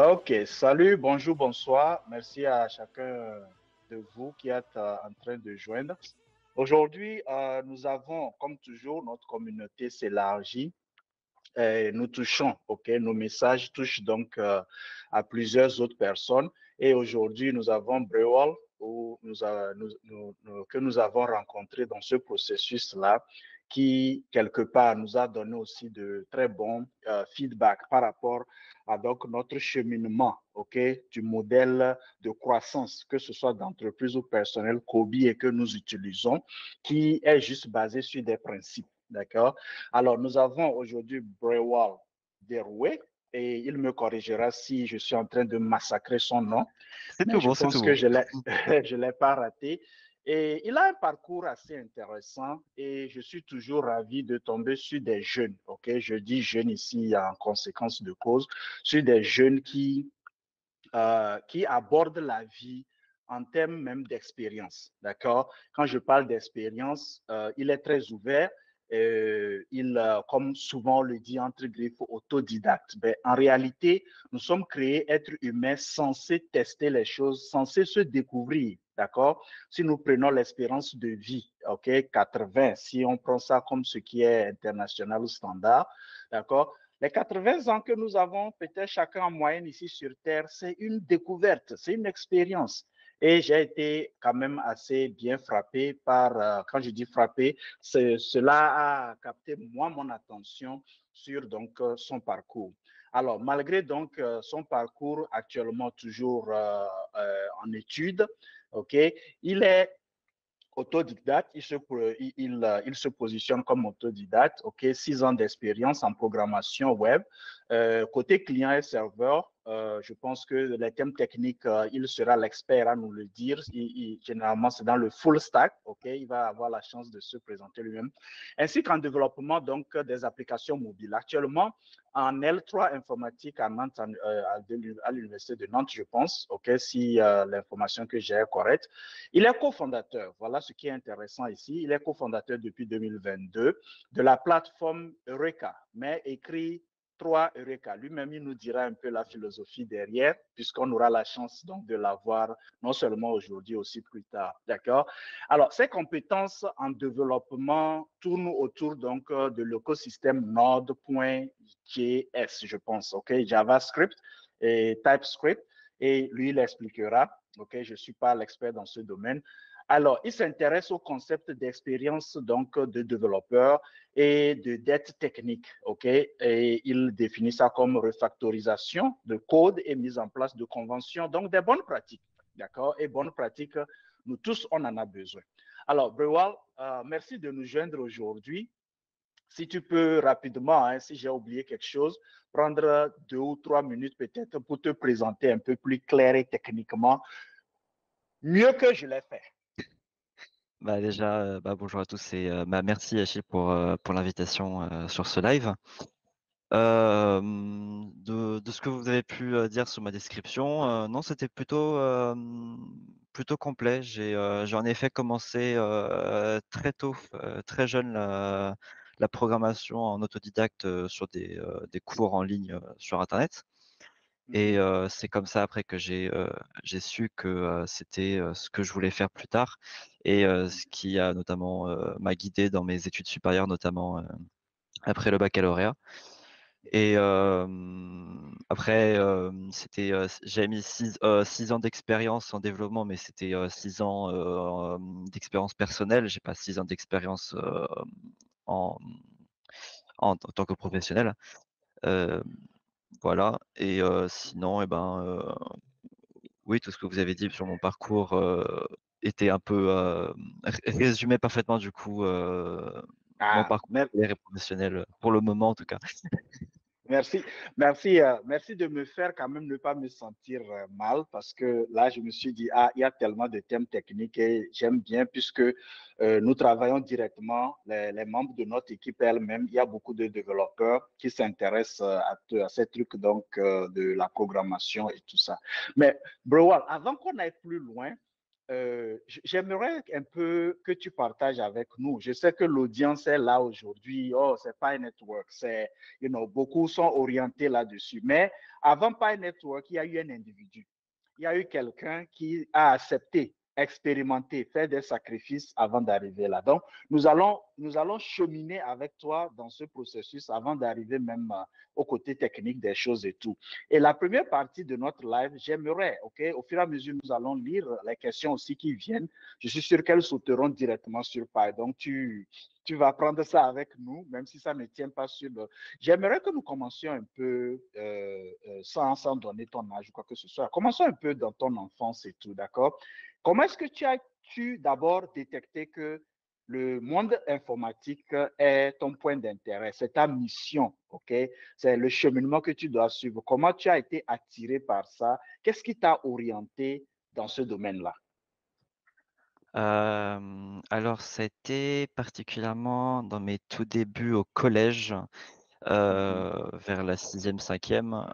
Ok, salut, bonjour, bonsoir. Merci à chacun de vous qui êtes en train de joindre. Aujourd'hui, nous avons, comme toujours, notre communauté s'élargit et nous touchons, ok, nos messages touchent donc à plusieurs autres personnes. Et aujourd'hui, nous avons Brewall que nous avons rencontré dans ce processus-là qui, quelque part, nous a donné aussi de très bons feedbacks par rapport à donc notre cheminement, ok, du modèle de croissance, que ce soit d'entreprise ou personnel, Kobe, et que nous utilisons, qui est juste basé sur des principes, d'accord? Alors, nous avons aujourd'hui Brewal Derouet, et il me corrigera si je suis en train de massacrer son nom, C'est mais tout je bon, c'est tout pense que bon. je ne l'ai pas raté. Et il a un parcours assez intéressant et je suis toujours ravi de tomber sur des jeunes, ok? Je dis jeunes ici en conséquence de cause, sur des jeunes qui abordent la vie en termes même d'expérience, d'accord? Quand je parle d'expérience, il est très ouvert. Comme souvent on le dit entre griffes, autodidacte. Ben, en réalité, nous sommes créés êtres humains censés tester les choses, censés se découvrir, d'accord? Si nous prenons l'espérance de vie, ok, 80, si on prend ça comme ce qui est international ou standard, d'accord? Les 80 ans que nous avons, peut-être chacun en moyenne ici sur Terre, c'est une découverte, c'est une expérience. Et j'ai été quand même assez bien frappé par, quand je dis frappé, cela a capté moi mon attention sur donc son parcours. Alors, malgré donc son parcours actuellement toujours en études, ok, il est autodidacte, il se positionne comme autodidacte, ok, 6 ans d'expérience en programmation web. Côté client et serveur, je pense que les thèmes techniques, il sera l'expert à nous le dire. Généralement, c'est dans le full stack, ok, il va avoir la chance de se présenter lui-même, ainsi qu'en développement donc des applications mobiles. Actuellement, en L3 informatique à Nantes, à l'université de Nantes, je pense, ok, si l'information que j'ai est correcte. Il est cofondateur, voilà ce qui est intéressant ici, il est cofondateur depuis 2022 de la plateforme Eureka, mais écrit 3 Eureka. Lui-même, il nous dira un peu la philosophie derrière, puisqu'on aura la chance donc de l'avoir non seulement aujourd'hui, aussi plus tard. D'accord? Alors, ses compétences en développement tournent autour donc de l'écosystème Node.js, je pense, OK? JavaScript et TypeScript. Et lui, il expliquera. OK, je ne suis pas l'expert dans ce domaine. Alors, il s'intéresse au concept d'expérience donc de développeur et de dette technique, ok? Et il définit ça comme refactorisation de code et mise en place de conventions, donc des bonnes pratiques, d'accord? Et bonnes pratiques, nous tous, on en a besoin. Alors, Brewal, merci de nous joindre aujourd'hui. Si tu peux rapidement, hein, si j'ai oublié quelque chose, prendre 2 ou 3 minutes peut-être pour te présenter un peu plus clair et techniquement, mieux que je l'ai fait. Bah déjà, bonjour à tous et merci Achille pour l'invitation sur ce live. De ce que vous avez pu dire sur ma description, non, c'était plutôt complet. J'ai en effet commencé très tôt, très jeune, la programmation en autodidacte sur des cours en ligne sur Internet. Et Mhm. c'est comme ça après que j'ai su que c'était ce que je voulais faire plus tard et ce qui a notamment m'a guidé dans mes études supérieures, notamment après le baccalauréat. Et après, c'était j'avais mis 6 ans d'expérience en développement, mais c'était 6 ans d'expérience personnelle. J'ai pas 6 ans d'expérience en, en tant que professionnel. Euh, voilà. Et sinon, eh ben, oui, tout ce que vous avez dit sur mon parcours était un peu résumé parfaitement du coup mon Ah, parcours scolaire et professionnel pour le moment en tout cas. merci, merci de me faire quand même ne pas me sentir mal parce que là, je me suis dit, ah, il y a tellement de thèmes techniques et j'aime bien puisque nous travaillons directement, les membres de notre équipe elle-même, il y a beaucoup de développeurs qui s'intéressent à ces trucs donc de la programmation et tout ça. Mais, Browal, avant qu'on aille plus loin, j'aimerais un peu que tu partages avec nous. Je sais que l'audience est là aujourd'hui. Oh, c'est Pi Network. Beaucoup sont orientés là-dessus. Mais avant Pi Network, il y a eu un individu. Il y a eu quelqu'un qui a accepté, expérimenté, faire des sacrifices avant d'arriver là. Donc, nous allons cheminer avec toi dans ce processus avant d'arriver même au côté technique des choses et tout. Et la première partie de notre live, j'aimerais, OK, au fur et à mesure, nous allons lire les questions aussi qui viennent. Je suis sûr qu'elles sauteront directement sur Pi. Donc, tu vas prendre ça avec nous, même si ça ne tient pas sur le... J'aimerais que nous commencions un peu sans donner ton âge ou quoi que ce soit. Commençons un peu dans ton enfance et tout, d'accord? Comment est-ce que tu as-tu d'abord détecté que le monde informatique est ton point d'intérêt, c'est ta mission, OK? C'est le cheminement que tu dois suivre. Comment tu as été attiré par ça? Qu'est-ce qui t'a orienté dans ce domaine-là? Alors, ça a été particulièrement dans mes tout débuts au collège, Mhm. vers la sixième, cinquième,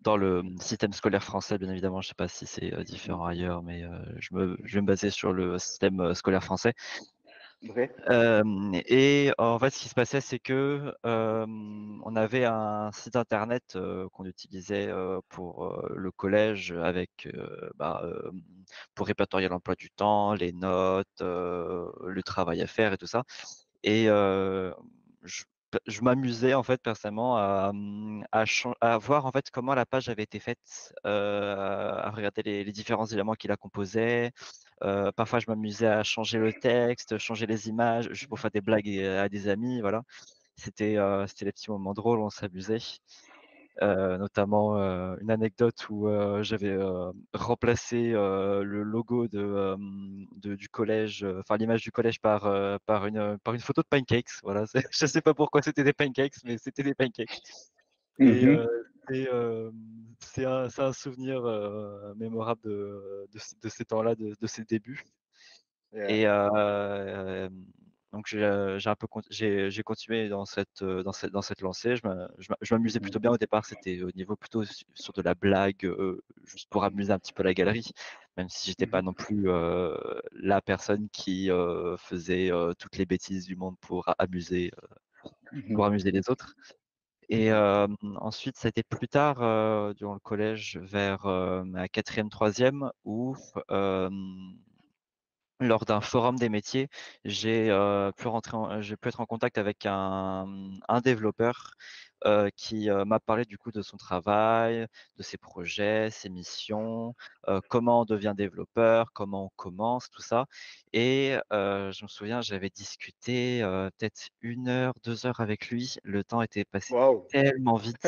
dans le système scolaire français, bien évidemment. Je ne sais pas si c'est différent Mhm. ailleurs, mais je vais me baser sur le système scolaire français. OK? Et en fait, ce qui se passait, c'est que on avait un site internet qu'on utilisait pour le collège avec pour répertorier l'emploi du temps, les notes, le travail à faire et tout ça. Et je je m'amusais en fait personnellement à voir en fait comment la page avait été faite, à regarder les différents éléments qui la composaient. Parfois je m'amusais à changer le texte, changer les images, juste pour faire des blagues à des amis, voilà. C'était les petits moments drôles, on s'amusait. Notamment, une anecdote où, j'avais, remplacé, le logo du collège, enfin l'image du collège par une photo de pancakes. Voilà, c'est je sais pas pourquoi c'était des pancakes, mais c'était des pancakes et Mhm. c'est un souvenir, mémorable de ces temps-là, de ces débuts. Yeah. Et donc j'ai un peu j'ai continué dans cette lancée. Je m'amusais Mhm. plutôt bien au départ, c'était au niveau plutôt sur de la blague, juste pour amuser un petit peu la galerie, même si j'étais pas Mhm. non plus, la personne qui, faisait, toutes les bêtises du monde Mhm. pour amuser les autres. Et Mhm. ensuite, ça a été plus tard, durant le collège vers, ma 4e, 3e où, hem lors d'un forum des métiers, j'ai pu être en contact avec un développeur, qui, m'a parlé du coup de son travail, de ses projets, ses missions, comment on devient développeur, comment on commence, tout ça. Et je me souviens, j'avais discuté, peut-être 1 heure, 2 heures avec lui. Le temps était passé Wow. tellement vite.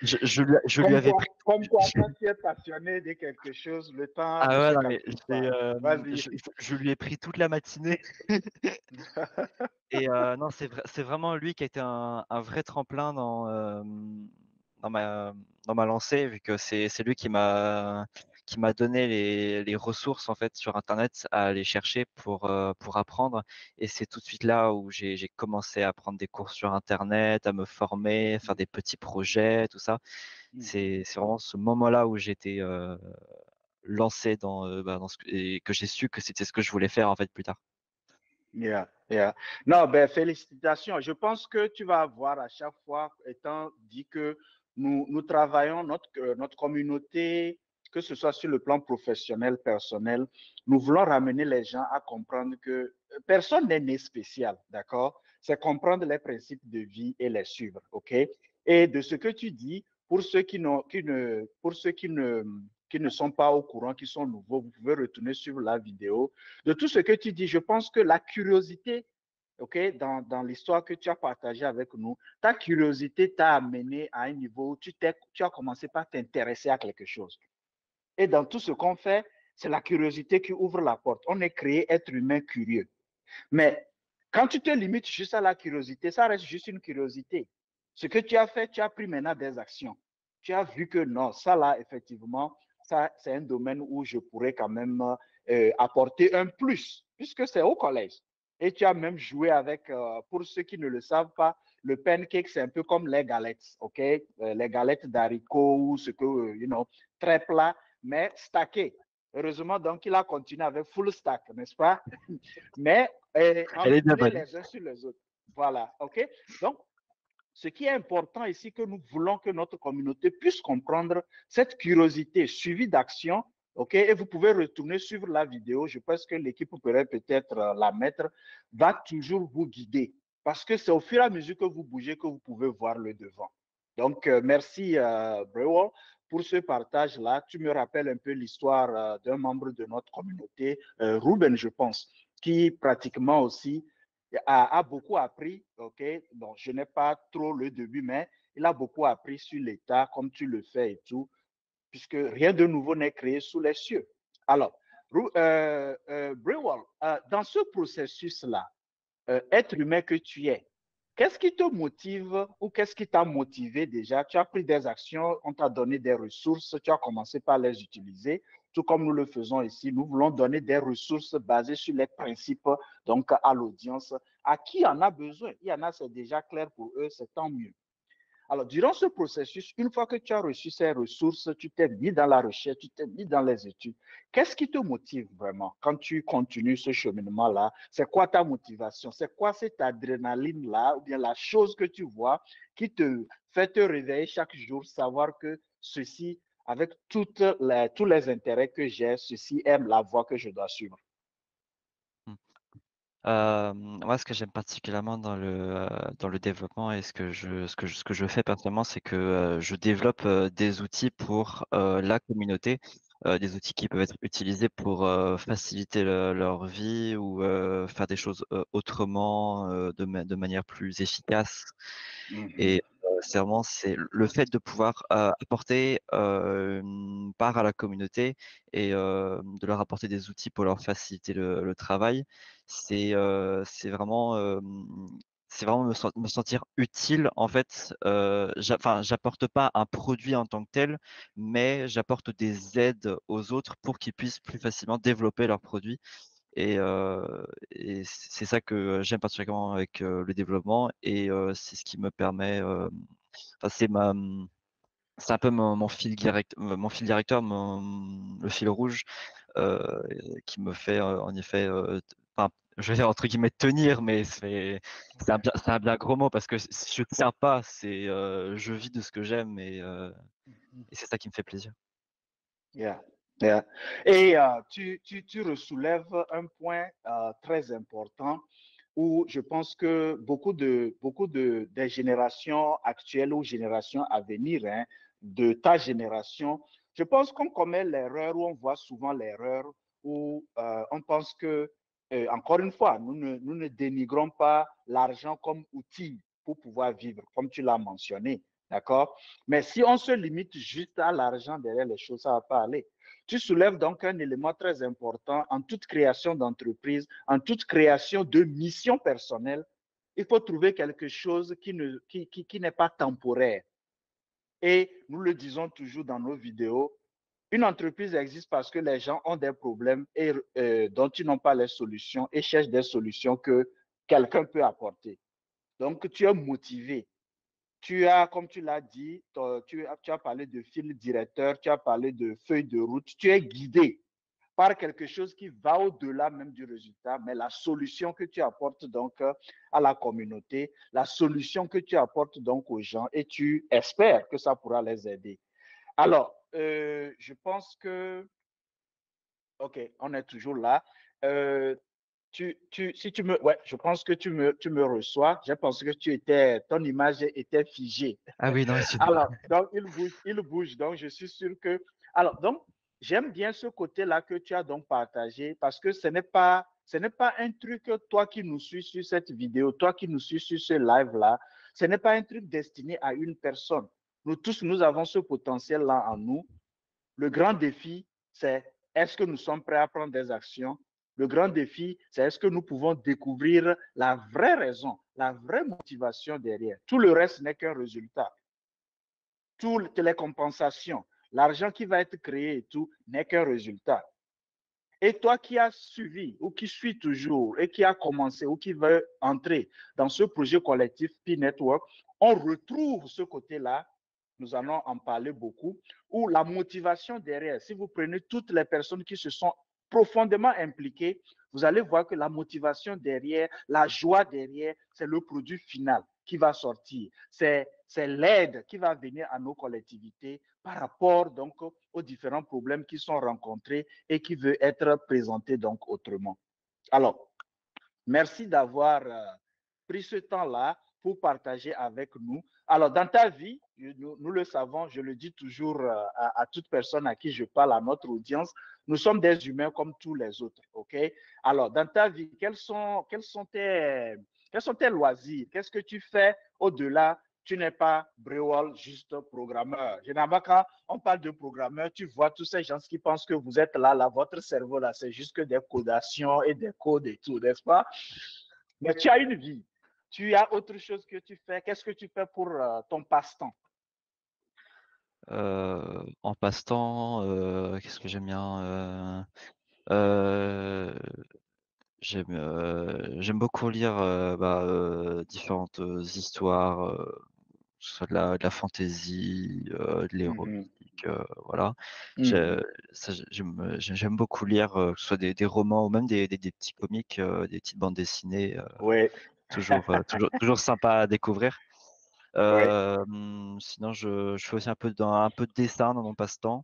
Je lui avais pris Comme quoi, quand tu es passionné de quelque chose, le temps ah ne ouais, se non mais calcule pas. Vas-y. je lui ai pris toute la matinée. Et non, c'est vraiment lui qui a été un vrai tremplin dans ma dans ma lancée, vu que c'est lui qui m'a donné les ressources, en fait, sur internet à aller chercher pour apprendre. Et c'est tout de suite là où j'ai commencé à prendre des cours sur internet, à me former, à faire des petits projets, tout ça. Mhm. C'est vraiment ce moment-là où j'étais, lancé dans ce que j'ai su que c'était ce que je voulais faire, en fait, plus tard. Yeah, yeah. Non, ben, félicitations. Je pense que tu vas avoir à chaque fois, étant dit que nous travaillons notre communauté, que ce soit sur le plan professionnel, personnel, nous voulons ramener les gens à comprendre que personne n'est né spécial, d'accord? C'est comprendre les principes de vie et les suivre, OK? Et de ce que tu dis, pour ceux qui ne sont pas au courant, qui sont nouveaux, vous pouvez retourner sur la vidéo de tout ce que tu dis, je pense que la curiosité, ok, dans l'histoire que tu as partagée avec nous, ta curiosité t'a amené à un niveau où tu as commencé par t'intéresser à quelque chose. Et dans tout ce qu'on fait, c'est la curiosité qui ouvre la porte. On est créé être humain curieux. Mais quand tu te limites juste à la curiosité, ça reste juste une curiosité. Ce que tu as fait, tu as pris maintenant des actions. Tu as vu que non, ça là, effectivement, ça, c'est un domaine où je pourrais quand même apporter un plus, puisque c'est au collège. Et tu as même joué avec, pour ceux qui ne le savent pas, le pancake, c'est un peu comme les galettes, OK? Les galettes d'haricots ou ce que, très plat, mais stacké. Heureusement, donc, il a continué avec full stack, n'est-ce pas? Mais en Elle est bien doublé bonne. les uns sur les autres. Voilà, OK? Donc, ce qui est important ici, que nous voulons que notre communauté puisse comprendre cette curiosité suivie d'action, OK? Et vous pouvez retourner suivre la vidéo. Je pense que l'équipe pourrait peut-être la mettre, va toujours vous guider. Parce que c'est au fur et à mesure que vous bougez que vous pouvez voir le devant. Donc, merci, Brewell, pour ce partage-là. Tu me rappelles un peu l'histoire d'un membre de notre communauté, Ruben, je pense, qui pratiquement aussi a beaucoup appris, ok? Donc, je n'ai pas trop le début, mais il a beaucoup appris sur l'État, comme tu le fais et puisque rien de nouveau n'est créé sous les cieux. Alors, Brewell, dans ce processus-là, être humain que tu es, qu'est-ce qui te motive ou qu'est-ce qui t'a motivé déjà? Tu as pris des actions, on t'a donné des ressources, tu as commencé par les utiliser, tout comme nous le faisons ici. Nous voulons donner des ressources basées sur les principes, donc à l'audience. À qui en a besoin? Il y en a, c'est déjà clair pour eux, c'est tant mieux. Alors, durant ce processus, une fois que tu as reçu ces ressources, tu t'es mis dans la recherche, tu t'es mis dans les études. Qu'est-ce qui te motive vraiment quand tu continues ce cheminement-là? C'est quoi ta motivation? C'est quoi cette adrénaline-là ou bien la chose que tu vois qui te fait te réveiller chaque jour, savoir que ceci, avec tous les intérêts que j'ai, ceci est la voie que je dois suivre? Mmh. Moi, ce que j'aime particulièrement dans le développement et ce que je fais personnellement, c'est que, je développe, des outils pour, la communauté, des outils qui peuvent être utilisés pour, faciliter leur vie ou, faire des choses, autrement, de manière plus efficace. Mhm. Et c'est le fait de pouvoir, apporter, une part à la communauté et de leur apporter des outils pour leur faciliter le travail. C'est vraiment me sentir utile en fait, j'apporte pas un produit en tant que tel, mais j'apporte des aides aux autres pour qu'ils puissent plus facilement développer leurs produits et c'est ça que j'aime particulièrement avec, le développement et c'est ce qui me permet, enfin c'est un peu mon fil directeur, le fil rouge, heu, qui me fait, en effet, t enfin, je vais dire entre guillemets «tenir», mais c'est un bien gros mot parce que je tiens pas, je vis de ce que j'aime et c'est ça qui me fait plaisir. Yeah, yeah. Et tu ressoulèves un point très important où je pense que des générations actuelles ou générations à venir, hein, de ta génération, je pense qu'on commet l'erreur ou on voit souvent l'erreur où on pense que, encore une fois, nous ne dénigrons pas l'argent comme outil pour pouvoir vivre, comme tu l'as mentionné. D'accord? Mais si on se limite juste à l'argent derrière les choses, ça ne va pas aller. Tu soulèves donc un élément très important en toute création d'entreprise, en toute création de mission personnelle. Il faut trouver quelque chose qui n'est pas temporaire. Et nous le disons toujours dans nos vidéos, une entreprise existe parce que les gens ont des problèmes dont ils n'ont pas les solutions et cherchent des solutions que quelqu'un peut apporter. Donc, tu es motivé, tu as, comme tu l'as dit, tu as parlé de fil directeur, tu as parlé de feuille de route, tu es guidé par quelque chose qui va au-delà même du résultat, mais la solution que tu apportes donc à la communauté, la solution que tu apportes donc aux gens et tu espères que ça pourra les aider. Alors, je pense que, OK, on est toujours là. Euh, si tu me, ouais, je pense que tu me reçois. J'ai pensé que ton image était figée. Ah oui, non, excusez-moi. Alors, donc, il bouge. Donc, je suis sûr que, alors, donc, j'aime bien ce côté-là que tu as donc partagé parce que ce n'est pas un truc que toi qui nous suis sur cette vidéo, toi qui nous suis sur ce live-là, ce n'est pas un truc destiné à une personne. Nous tous, nous avons ce potentiel-là en nous. Le grand défi, c'est est-ce que nous sommes prêts à prendre des actions? Le grand défi, c'est est-ce que nous pouvons découvrir la vraie raison, la vraie motivation derrière. Tout le reste n'est qu'un résultat. Toutes les compensations, l'argent qui va être créé et tout n'est qu'un résultat. Et toi qui as suivi ou qui suit toujours et qui a commencé ou qui veut entrer dans ce projet collectif P-Network, on retrouve ce côté-là nous allons en parler beaucoup, où la motivation derrière, si vous prenez toutes les personnes qui se sont profondément impliquées, vous allez voir que la motivation derrière, la joie derrière, c'est le produit final qui va sortir. C'est l'aide qui va venir à nos collectivités par rapport donc aux différents problèmes qui sont rencontrés et qui veulent être présentés donc autrement. Alors, merci d'avoir pris ce temps-là pour partager avec nous. Alors, dans ta vie, nous le savons, je le dis toujours à toute personne à qui je parle, à notre audience, nous sommes des humains comme tous les autres, OK? Alors, dans ta vie, quels sont tes loisirs? Qu'est-ce que tu fais au-delà? Tu n'es pas Brewall, juste programmeur. Généralement, quand on parle de programmeur, tu vois tous ces gens qui pensent que vous êtes là, votre cerveau, là, c'est juste que des codations et des codes et tout, n'est-ce pas? Mais tu as une vie. Tu as autre chose que tu fais. Qu'est-ce que tu fais pour ton passe-temps? En passe-temps, qu'est-ce que j'aime bien? J'aime beaucoup lire différentes histoires, que ce soit de la fantasy, de Mhm, l'héroïque, voilà. mhm. J'aime beaucoup lire, que ce soit des romans ou même des petits comics, des petites bandes dessinées, Oui, toujours sympa à découvrir. oui. Sinon je fais aussi un peu de dessin dans mon passe-temps,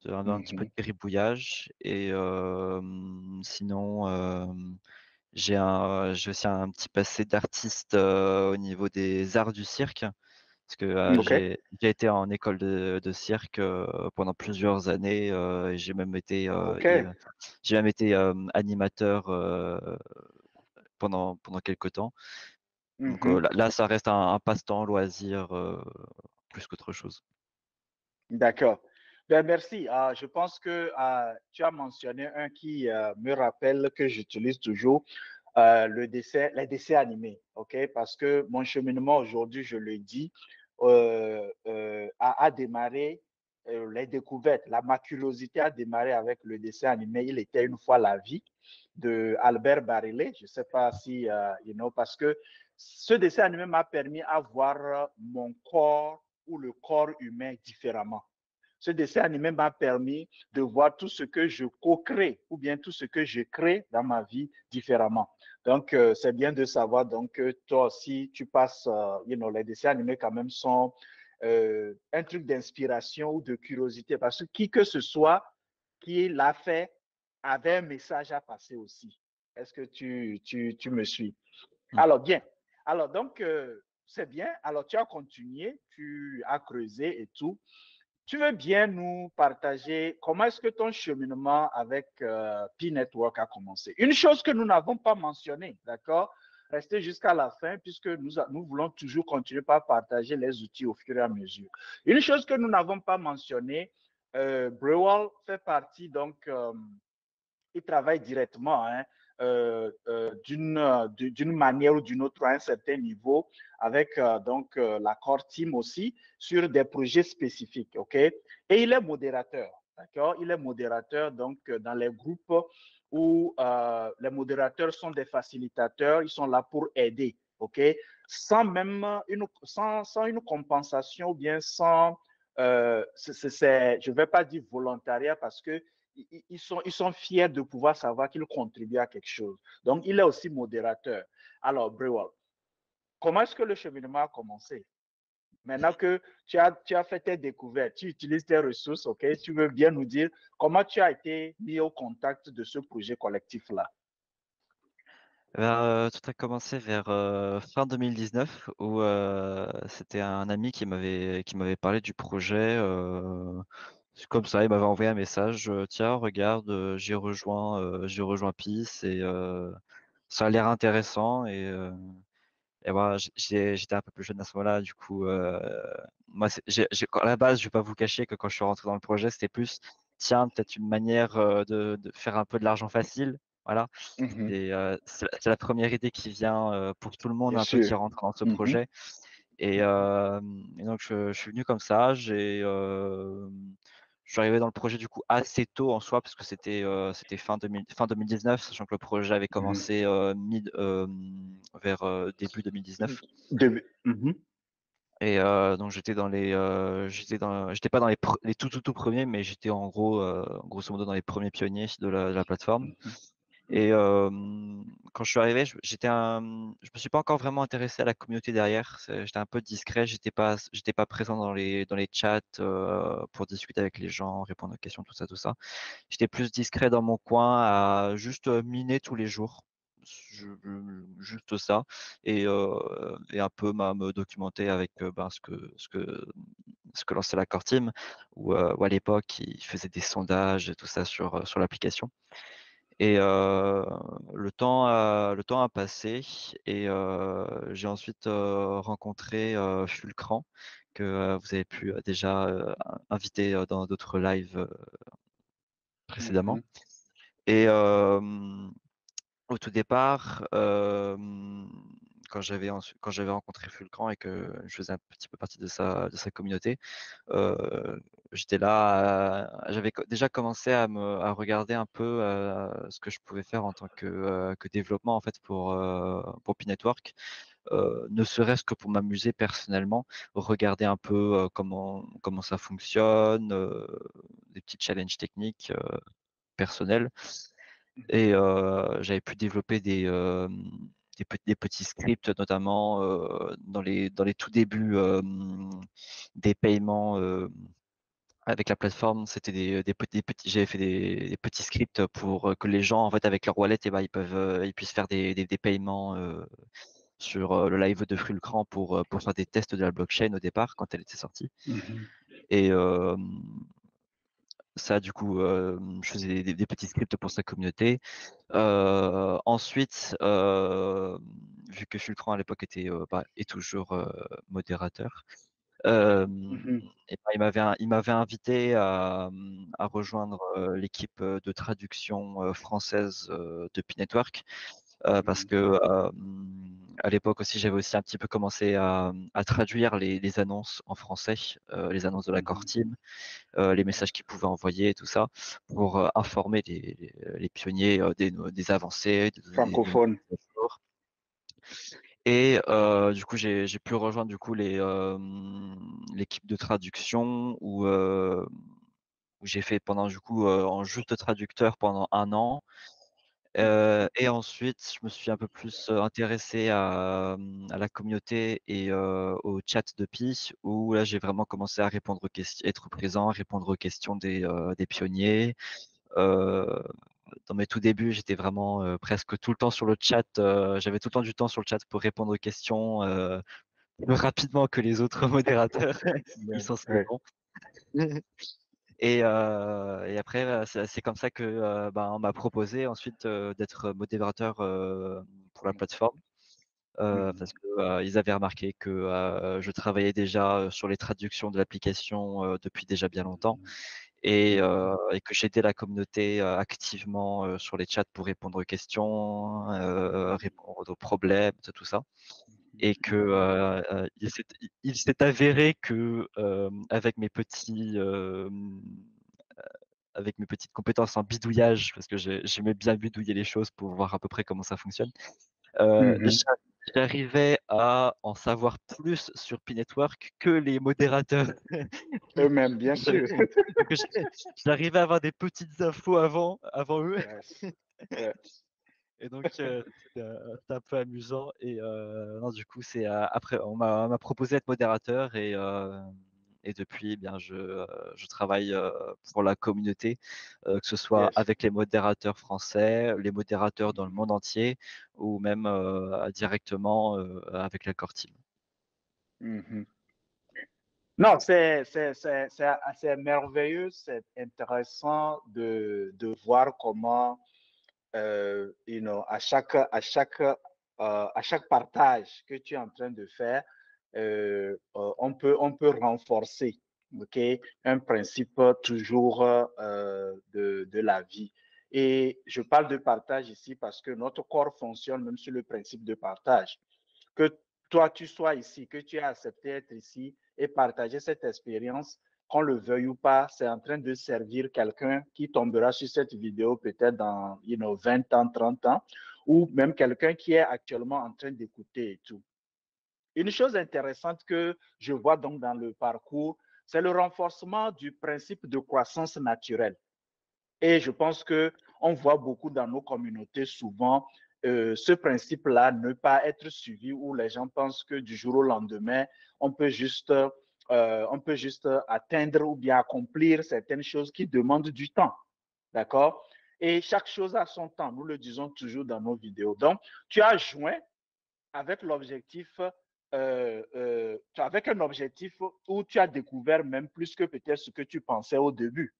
un petit peu de Mhm. gribouillage et sinon, j'ai aussi un petit passé d'artiste, au niveau des arts du cirque. Parce que, OK. j'ai été en école de cirque, pendant plusieurs années, et OK. j'ai même été, animateur, pendant quelque temps. Donc, Mhm. là ça reste un passe-temps, loisir, plus qu'autre chose. D'accord. Ben, merci. Je pense que tu as mentionné un qui me rappelle que j'utilise toujours, les dessins animés. OK? Parce que mon cheminement aujourd'hui, je le dis, a démarré, les découvertes. Ma curiosité a démarré avec le dessin animé. Il était une fois la vie de Albert Barillet. Je ne sais pas si, parce que ce dessin animé m'a permis de voir mon corps ou le corps humain différemment. Ce dessin animé m'a permis de voir tout ce que je co-crée ou bien tout ce que je crée dans ma vie différemment. Donc, c'est bien de savoir donc que toi aussi, tu passes, les dessins animés quand même sont un truc d'inspiration ou de curiosité parce que qui que ce soit qui l'a fait avait un message à passer aussi. Est-ce que tu me suis? Mmh. Alors, bien. Alors, donc, c'est bien. Alors, tu as continué, tu as creusé et tout. Tu veux bien nous partager comment est-ce que ton cheminement avec P-Network a commencé? Une chose que nous n'avons pas mentionnée, d'accord? Restez jusqu'à la fin puisque nous voulons toujours continuer par partager les outils au fur et à mesure. Une chose que nous n'avons pas mentionnée, Brewall fait partie donc ils travaillent directement hein, d'une manière ou d'une autre à un certain niveau avec la core team aussi sur des projets spécifiques, ok? Et il est modérateur, d'accord? Il est modérateur donc dans les groupes où les modérateurs sont des facilitateurs, ils sont là pour aider, ok? Sans même sans une compensation ou bien sans, je ne vais pas dire volontariat parce que ils sont fiers de pouvoir savoir qu'ils contribuent à quelque chose. Donc, il est aussi modérateur. Alors, Brewell, comment est-ce que le cheminement a commencé? Maintenant que tu as fait tes découvertes, tu utilises tes ressources, ok? Tu veux bien nous dire comment tu as été mis au contact de ce projet collectif-là? Tout a commencé vers, fin 2019 où, c'était un ami qui m'avait parlé du projet, c'est comme ça, il m'avait envoyé un message, «Tiens regarde, j'ai rejoint PIS et ça a l'air intéressant» et voilà, j'étais un peu plus jeune à ce moment-là, du coup, moi c'est à la base, je vais pas vous cacher que quand je suis rentré dans le projet, c'était plus: «Tiens, peut-être une manière, de faire un peu de l'argent facile», voilà. Mhm. C'est la première idée qui vient, pour tout le monde Bien un peu qui sûr. rentre dans ce Mhm. projet et donc je suis venu comme ça. Je suis arrivé dans le projet du coup assez tôt en soi parce que c'était fin 2019, sachant que le projet avait Mhm. commencé, vers, début 2019 Mhm. Et donc j'étais pas dans les tout premiers, mais j'étais en gros, grosso modo dans les premiers pionniers de la plateforme. Mhm. Et Mhm. quand je suis arrivé, je me suis pas encore vraiment intéressé à la communauté derrière. J'étais un peu discret, j'étais pas présent dans les chats, pour discuter avec les gens, répondre aux questions, tout ça, tout ça. J'étais plus discret dans mon coin à juste, miner tous les jours. Juste ça et un peu me documenter avec, ben, ce que lançait la Core Team où à l'époque, ils faisaient des sondages et tout ça sur l'application. Et le temps a passé et j'ai ensuite, rencontré, Fulcran que, vous avez pu, déjà, inviter, dans d'autres lives, précédemment. Mhm. Et Yes. au tout départ, quand j'avais rencontré Fulcran et que je faisais un petit peu partie de sa communauté, j'étais là, j'avais déjà commencé à regarder un peu, ce que je pouvais faire en tant que développement en fait pour P-Network, ne serait-ce que pour m'amuser personnellement, regarder un peu, comment ça fonctionne, des petits challenges techniques, personnels. Et j'avais pu développer des petits scripts, notamment, dans les tout débuts, des paiements, avec la plateforme. C'était des petits j'avais fait des petits scripts pour, que les gens, en fait, avec leur wallet et ben, ils puissent faire des paiements, sur, le live de Fulcran pour faire des tests de la blockchain au départ, quand elle était sortie. Mhm. Et ça, du coup, je faisais des petits scripts pour sa communauté. Ensuite, vu que Fulcran à l'époque était, bah, est toujours, modérateur, Mhm. et ben, il m'avait invité à rejoindre, l'équipe, de traduction, française, de P-Network, parce Mhm. que, à l'époque aussi, j'avais aussi un petit peu commencé à traduire les annonces en français, les annonces de la Core Mhm. Team, les messages qu'ils pouvaient envoyer et tout ça, pour, informer les pionniers, des avancées, des nouvelles Francophone. mises à jour. Et du coup, j'ai pu rejoindre du coup l'équipe de traduction où j'ai fait pendant du coup, en juste traducteur pendant 1 an. Et ensuite, je me suis un peu plus, intéressé à la communauté et au chat de Pi, où là, j'ai vraiment commencé à répondre aux questions, être présent, répondre aux questions des pionniers. Heu, Dans mes tout débuts, j'étais vraiment, presque tout le temps sur le chat, j'avais tout le temps du temps sur le chat pour répondre aux questions, plus rapidement que les autres modérateurs. Ils Ouais, s'en ouais. souviendront. Et après, c'est comme ça que, ben, on m'a proposé ensuite, d'être modérateur, pour la plateforme, Mhm. parce que, ils avaient remarqué que, je travaillais déjà, sur les traductions de l'application, depuis déjà bien longtemps Mhm. et que j'aidais la communauté, activement, sur les chats pour répondre aux questions, répondre aux problèmes, tout ça. Et que, il s'est avéré que, avec mes petites compétences en bidouillage, parce que j'aimais bien bidouiller les choses pour voir à peu près comment ça fonctionne. Mhm. J'arrivais à en savoir plus sur P-Network que les modérateurs. Eux-mêmes, bien sûr. Donc j'arrivais à avoir des petites infos avant eux. Yes. Ouais. Et donc, c'était un peu amusant. Et non, du coup, après, on m'a proposé d'être modérateur et depuis, eh bien, je travaille, pour la communauté, que ce soit Yes. avec les modérateurs français, les modérateurs dans le monde entier ou même, directement, avec la core team. Mhm. Non, c'est assez merveilleux, c'est intéressant de voir comment, à chaque partage que tu es en train de faire, on peut renforcer, ok, un principe toujours de la vie. Et je parle de partage ici parce que notre corps fonctionne même sur le principe de partage. Que toi, tu sois ici, que tu aies accepté d'être ici et partager cette expérience, qu'on le veuille ou pas, c'est en train de servir quelqu'un qui tombera sur cette vidéo peut-être dans 20 ans, 30 ans, ou même quelqu'un qui est actuellement en train d'écouter et tout. Une chose intéressante que je vois donc dans le parcours, c'est le renforcement du principe de croissance naturelle. Et je pense qu'on voit beaucoup dans nos communautés souvent ce principe-là ne pas être suivi où les gens pensent que du jour au lendemain, on peut juste atteindre ou bien accomplir certaines choses qui demandent du temps. D'accord? Et chaque chose a son temps. Nous le disons toujours dans nos vidéos. Donc, tu as joint avec l'objectif, avec un objectif où tu as découvert même plus que peut-être ce que tu pensais au début.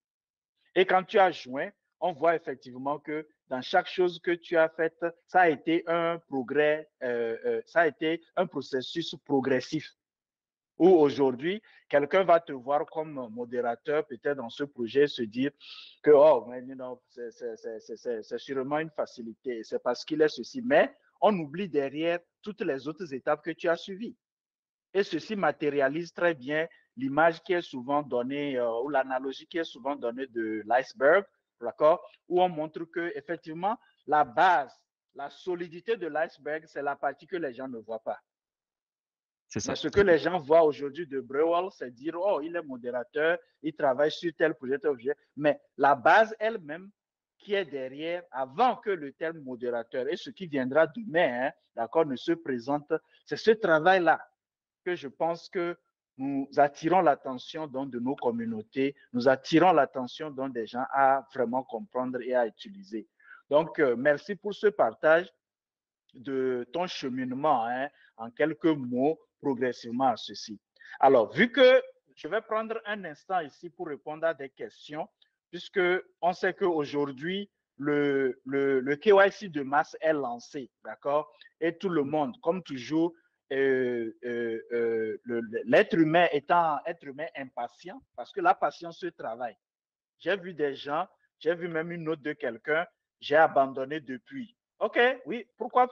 Et quand tu as joint, on voit effectivement que dans chaque chose que tu as faite, ça a été un progrès, ça a été un processus progressif. Où aujourd'hui, quelqu'un va te voir comme modérateur, peut-être dans ce projet, se dire que oh, c'est sûrement une facilité, c'est parce qu'il est ceci. Mais on oublie derrière toutes les autres étapes que tu as suivies. Et ceci matérialise très bien l'image qui est souvent donnée ou l'analogie qui est souvent donnée de l'iceberg, d'accord, où on montre que effectivement la base, la solidité de l'iceberg, c'est la partie que les gens ne voient pas. C'est ça. Mais ce que les gens voient aujourd'hui de Breuer, c'est dire oh, il est modérateur, il travaille sur tel projet, tel objet. Mais la base elle-même qui est derrière, avant que le terme modérateur et ce qui viendra demain, hein, d'accord, ne se présente, c'est ce travail-là que je pense que nous attirons l'attention de nos communautés, nous attirons l'attention des gens à vraiment comprendre et à utiliser. Donc, merci pour ce partage de ton cheminement, hein, en quelques mots, progressivement à ceci. Alors, vu que je vais prendre un instant ici pour répondre à des questions, puisque on sait qu'aujourd'hui, le KYC de masse est lancé, d'accord? Et tout le monde, comme toujours, l'être humain étant être humain impatient, parce que la patience se travaille. J'ai vu des gens, j'ai vu même une note de quelqu'un, j'ai abandonné depuis. OK, oui, pourquoi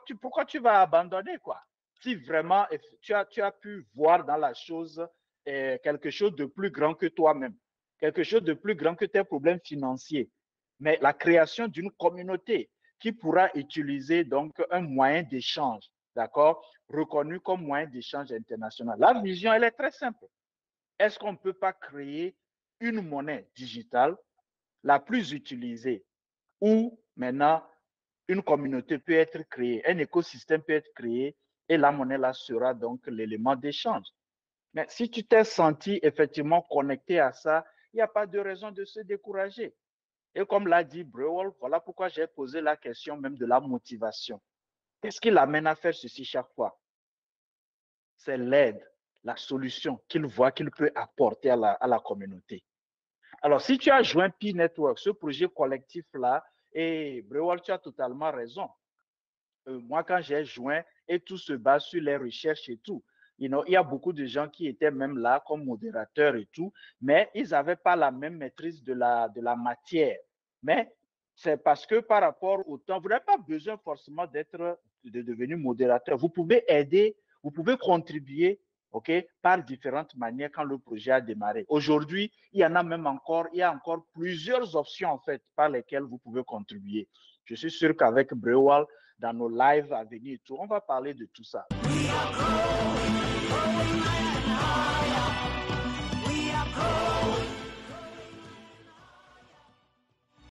tu vas abandonner, quoi? Si vraiment tu as pu voir dans la chose quelque chose de plus grand que toi-même, quelque chose de plus grand que tes problèmes financiers, mais la création d'une communauté qui pourra utiliser donc un moyen d'échange, d'accord, reconnu comme moyen d'échange international. La vision, elle est très simple. Est-ce qu'on ne peut pas créer une monnaie digitale la plus utilisée où maintenant une communauté peut être créée, un écosystème peut être créé et la monnaie là sera donc l'élément d'échange. Mais si tu t'es senti effectivement connecté à ça, il n'y a pas de raison de se décourager. Et comme l'a dit Breuer, voilà pourquoi j'ai posé la question même de la motivation. Qu'est-ce qui l'amène à faire ceci chaque fois? C'est l'aide, la solution qu'il voit qu'il peut apporter à la communauté. Alors, si tu as joint Pi Network, ce projet collectif-là, et Breuer, tu as totalement raison. Moi, quand j'ai joint, et tout se base sur les recherches et tout. Il y a beaucoup de gens qui étaient même là comme modérateurs et tout, mais ils n'avaient pas la même maîtrise de la matière. Mais c'est parce que par rapport au temps, vous n'avez pas besoin forcément de devenir modérateur. Vous pouvez aider, vous pouvez contribuer, OK, par différentes manières quand le projet a démarré. Aujourd'hui, il y a encore plusieurs options en fait par lesquelles vous pouvez contribuer. Je suis sûr qu'avec Breuer, dans nos lives à venir et tout, on va parler de tout ça.